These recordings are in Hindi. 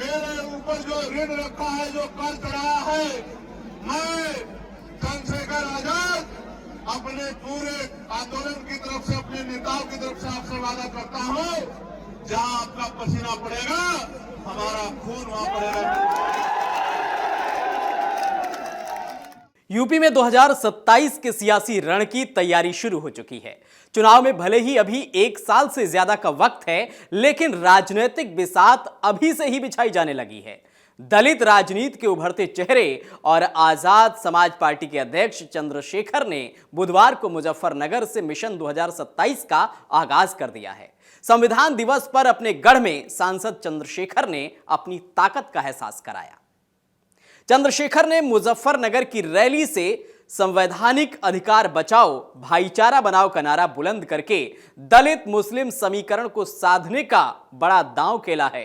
मेरे ऊपर जो ऋण रखा है, जो कर चढ़ाया है, मैं चंद्रशेखर आजाद अपने पूरे आंदोलन की तरफ से, अपने नेताओं की तरफ से आपसे वादा करता हूं, जहां आपका पसीना पड़ेगा हमारा खून वहां पड़ेगा। यूपी में 2027 के सियासी रण की तैयारी शुरू हो चुकी है। चुनाव में भले ही अभी 1 साल से ज्यादा का वक्त है, लेकिन राजनीतिक बिसात अभी से ही बिछाई जाने लगी है। दलित राजनीति के उभरते चेहरे और आजाद समाज पार्टी के अध्यक्ष चंद्रशेखर ने बुधवार को मुजफ्फरनगर से मिशन 2027 का आगाज कर दिया है। संविधान दिवस पर अपने गढ़ में सांसद चंद्रशेखर ने अपनी ताकत का एहसास कराया। चंद्रशेखर ने मुजफ्फरनगर की रैली से संवैधानिक अधिकार बचाओ, भाईचारा बनाओ का नारा बुलंद करके दलित मुस्लिम समीकरण को साधने का बड़ा दांव खेला है।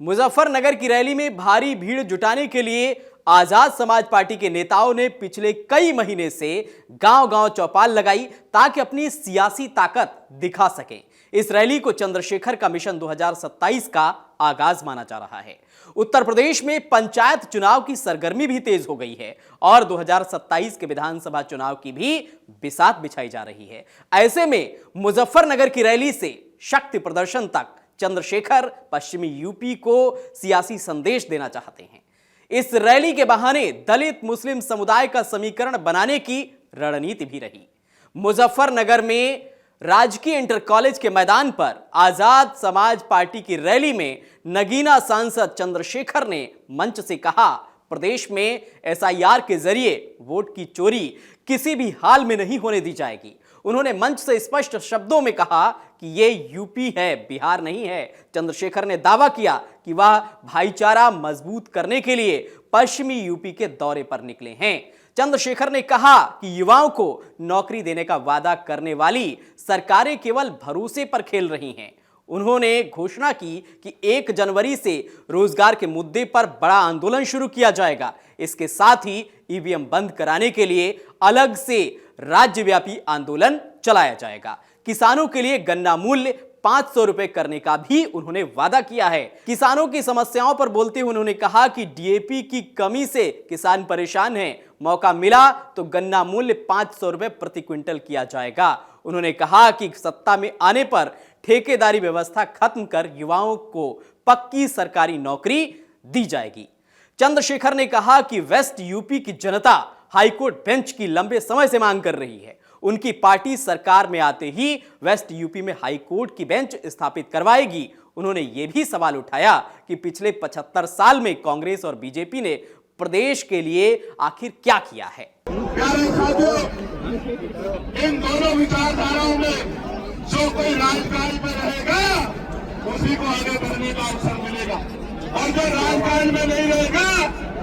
मुजफ्फरनगर की रैली में भारी भीड़ जुटाने के लिए आजाद समाज पार्टी के नेताओं ने पिछले कई महीने से गांव-गांव चौपाल लगाई ताकि अपनी सियासी ताकत दिखा सकें। इस रैली को चंद्रशेखर का मिशन 2027 का आगाज माना जा रहा है। उत्तर प्रदेश में पंचायत चुनाव की सरगर्मी भी तेज हो गई है और 2027 के विधानसभा चुनाव की भी बिसात बिछाई जा रही है। ऐसे में मुजफ्फरनगर की रैली से शक्ति प्रदर्शन तक चंद्रशेखर पश्चिमी यूपी को सियासी संदेश देना चाहते हैं। इस रैली के बहाने दलित मुस्लिम समुदाय का समीकरण बनाने की रणनीति भी रही। मुजफ्फरनगर में राजकीय इंटर कॉलेज के मैदान पर आजाद समाज पार्टी की रैली में नगीना सांसद चंद्रशेखर ने मंच से कहा, प्रदेश में एसआईआर के जरिए वोट की चोरी किसी भी हाल में नहीं होने दी जाएगी। उन्होंने मंच से स्पष्ट शब्दों में कहा कि यह यूपी है, बिहार नहीं है। चंद्रशेखर ने दावा किया कि वह भाईचारा मजबूत करने के लिए पश्चिमी यूपी के दौरे पर निकले हैं। चंद्रशेखर ने कहा कि युवाओं को नौकरी देने का वादा करने वाली सरकारें केवल भरोसे पर खेल रही हैं। उन्होंने घोषणा की कि 1 जनवरी से रोजगार के मुद्दे पर बड़ा आंदोलन शुरू किया जाएगा। इसके साथ ही ईवीएम बंद कराने के लिए अलग से राज्यव्यापी आंदोलन चलाया जाएगा। किसानों के लिए गन्ना मूल्य 500 रुपए करने का भी उन्होंने वादा किया है। किसानों की समस्याओं पर बोलते हुए उन्होंने कहा कि डीएपी की कमी से किसान परेशान हैं। मौका मिला तो गन्ना मूल्य 500 रुपए प्रति क्विंटल किया जाएगा। उन्होंने कहा कि सत्ता में आने पर ठेकेदारी व्यवस्था खत्म कर युवाओं को पक्की सरकारी नौकरी दी जाएगी। चंद्रशेखर ने कहा कि वेस्ट यूपी की जनता हाईकोर्ट बेंच की लंबे समय से मांग कर रही है। उनकी पार्टी सरकार में आते ही वेस्ट यूपी में हाईकोर्ट की बेंच स्थापित करवाएगी। उन्होंने यह भी सवाल उठाया कि पिछले 75 साल में कांग्रेस और बीजेपी ने प्रदेश के लिए आखिर क्या किया है। प्यारे साथियों, इन दोनों विचारधाराओं में जो कोई राजकारण में रहेगा उसी को आगे बढ़ने का अवसर मिलेगा, और जो राजकारण में नहीं रहेगा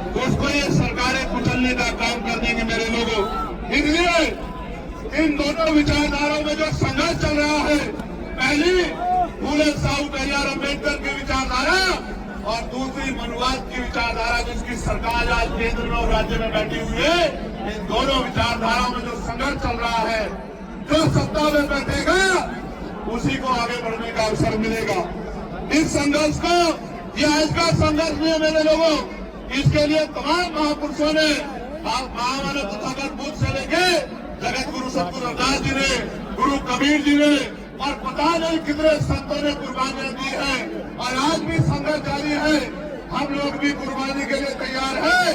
तो उसको ये सरकारें कुचलने का काम कर देंगे। मेरे लोगों, इसलिए इन दोनों विचारधाराओं में जो संघर्ष चल रहा है, पहली फूले साहू पेरियार अम्बेडकर की विचारधारा और दूसरी मनुवाद की विचारधारा, जिसकी सरकार आज केंद्र में और राज्य में बैठी हुई है, इन दोनों विचारधाराओं में जो संघर्ष चल रहा है, जो सत्ता में बैठेगा उसी को आगे बढ़ने का अवसर मिलेगा। इस संघर्ष को, यह आज का संघर्ष नहीं है मेरे लोगों, इसके लिए तमाम महापुरुषों ने, महामानव तथागत बुद्ध से लेके जगत गुरु सतगुरु रविदास जी ने, गुरु कबीर जी ने और पता नहीं कितने संतों ने कुर्बानियां दी है, और आज भी संघर्ष जारी है। हम लोग भी कुर्बानी के लिए तैयार हैं,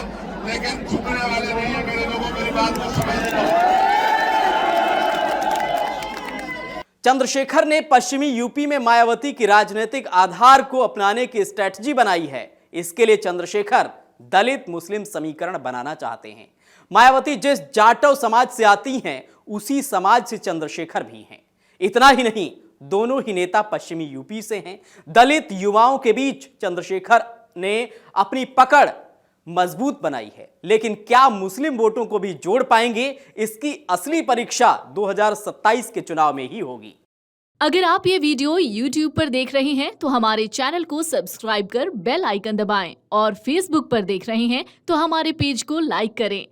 लेकिन झुकने वाले नहीं है मेरे लोगों, मेरी बात को समझना। चंद्रशेखर ने पश्चिमी यूपी में मायावती की राजनीतिक आधार को अपनाने की स्ट्रेटजी बनाई है। इसके लिए चंद्रशेखर दलित मुस्लिम समीकरण बनाना चाहते हैं। मायावती जिस जाटव समाज से आती हैं, उसी समाज से चंद्रशेखर भी हैं। इतना ही नहीं, दोनों ही नेता पश्चिमी यूपी से हैं। दलित युवाओं के बीच चंद्रशेखर ने अपनी पकड़ मजबूत बनाई है, लेकिन क्या मुस्लिम वोटों को भी जोड़ पाएंगे, इसकी असली परीक्षा 2027 के चुनाव में ही होगी। अगर आप ये वीडियो YouTube पर देख रहे हैं तो हमारे चैनल को सब्सक्राइब कर बेल आइकन दबाएं, और Facebook पर देख रहे हैं तो हमारे पेज को लाइक करें।